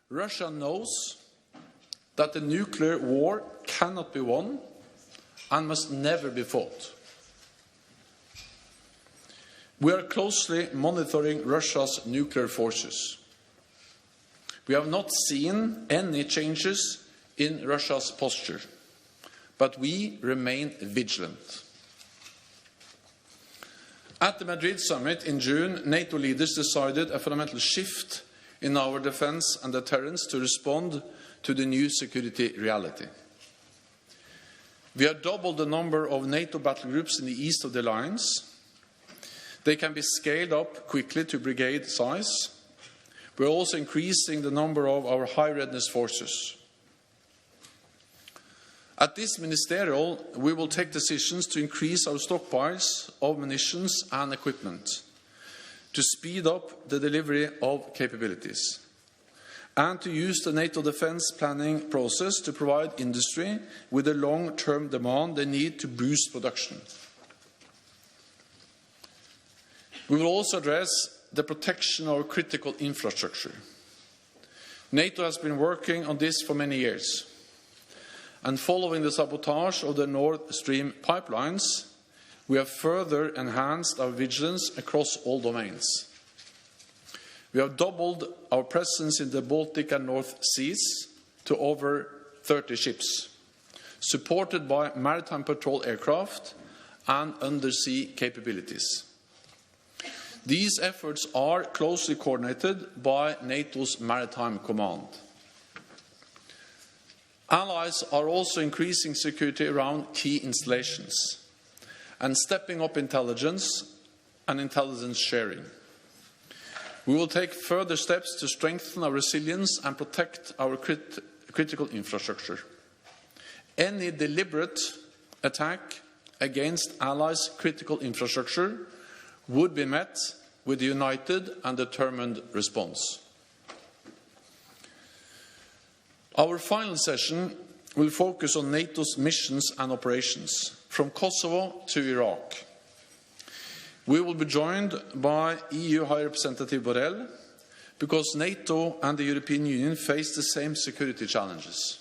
Russia knows that the nuclear war cannot be won and must never be fought. We are closely monitoring Russia's nuclear forces. We have not seen any changes in Russia's posture, but we remain vigilant. At the Madrid summit in June, NATO leaders decided a fundamental shift in our defense and deterrence to respond to the new security reality. We have doubled the number of NATO battle groups in the east of the alliance. They can be scaled up quickly to brigade size. We are also increasing the number of our high readiness forces. At this ministerial, we will take decisions to increase our stockpiles of munitions and equipment, to speed up the delivery of capabilities, and to use the NATO defense planning process to provide industry with the long-term demand they need to boost production. We will also address the protection of critical infrastructure. NATO has been working on this for many years, and following the sabotage of the Nord Stream pipelines, we have further enhanced our vigilance across all domains. We have doubled our presence in the Baltic and North Seas to over 30 ships, supported by maritime patrol aircraft and undersea capabilities. These efforts are closely coordinated by NATO's Maritime Command. Allies are also increasing security around key installations and stepping up intelligence and intelligence sharing. We will take further steps to strengthen our resilience and protect our critical infrastructure. Any deliberate attack against allies' critical infrastructure would be met with a united and determined response. Our final session will focus on NATO's missions and operations, from Kosovo to Iraq. We will be joined by EU High Representative Borrell, because NATO and the European Union face the same security challenges.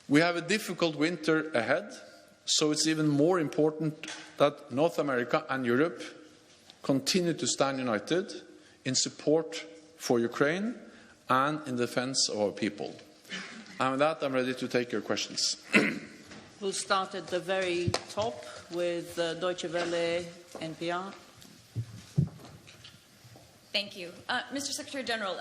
We have a difficult winter ahead, so it's even more important that North America and Europe continue to stand united in support for Ukraine and in defense of our people. And with that, I'm ready to take your questions. We'll start at the very top with Deutsche Welle, NPR. Thank you. Mr. Secretary General,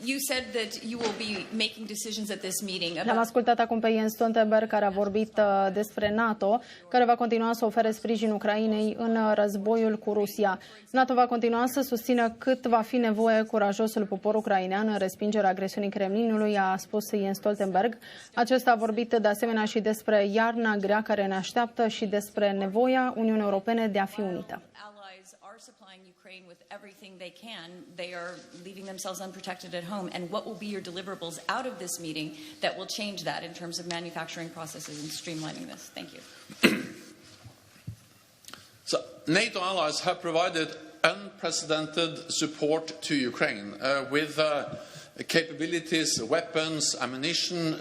you said that you will be making decisions at this meeting about... L-am ascultat acum pe Jens Stoltenberg, care a vorbit despre NATO, care va continua să ofere sprijin Ucrainei în războiul cu Rusia. NATO va continua să susțină cât va fi nevoie curajosul popor ucrainean în respingerea agresiunii Kremlinului, a spus Jens Stoltenberg. Acesta a vorbit de asemenea și despre iarna grea care ne așteaptă și despre nevoia Uniunii Europene de a fi unită. Supplying Ukraine with everything they can, they are leaving themselves unprotected at home. And what will be your deliverables out of this meeting that will change that in terms of manufacturing processes and streamlining this? Thank you. So, NATO allies have provided unprecedented support to Ukraine with capabilities, weapons, ammunition,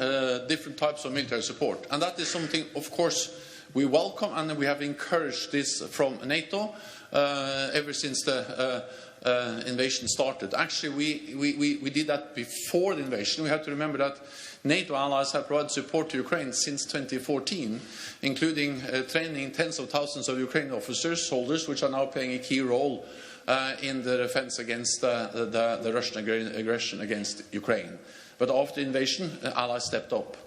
different types of military support. And that is something, of course, we welcome, and we have encouraged this from NATO ever since the invasion started. Actually, we did that before the invasion. We have to remember that NATO allies have provided support to Ukraine since 2014, including training tens of thousands of Ukrainian officers, soldiers, which are now playing a key role in the defense against the Russian aggression against Ukraine. But after the invasion, allies stepped up.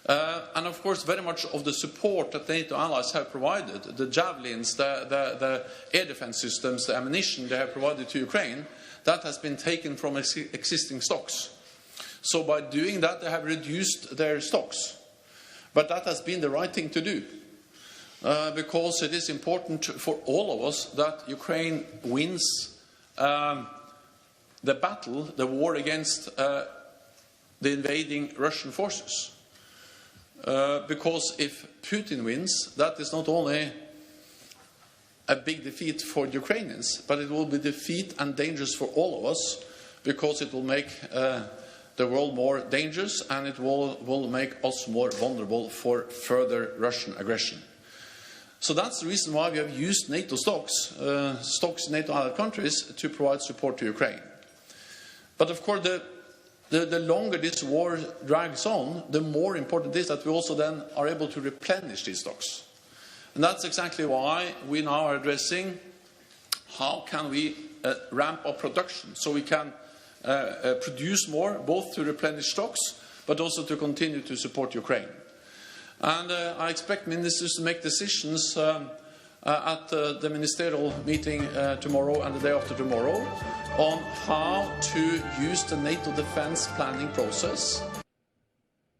And of course, very much of the support that NATO allies have provided, the javelins, the air defense systems, the ammunition they have provided to Ukraine, that has been taken from existing stocks. So by doing that, they have reduced their stocks. But that has been the right thing to do, because it is important for all of us that Ukraine wins the battle, the war against the invading Russian forces. Because if Putin wins, that is not only a big defeat for the Ukrainians, but it will be defeat and dangerous for all of us, because it will make the world more dangerous, and it will make us more vulnerable for further Russian aggression. So that's the reason why we have used NATO stocks in NATO allied countries, to provide support to Ukraine. But of course, the longer this war drags on, the more important it is that we also then are able to replenish these stocks. And that's exactly why we now are addressing how can we ramp up production so we can produce more, both to replenish stocks, but also to continue to support Ukraine. And I expect ministers to make decisions at the ministerial meeting tomorrow and the day after tomorrow on how to use the NATO defense planning process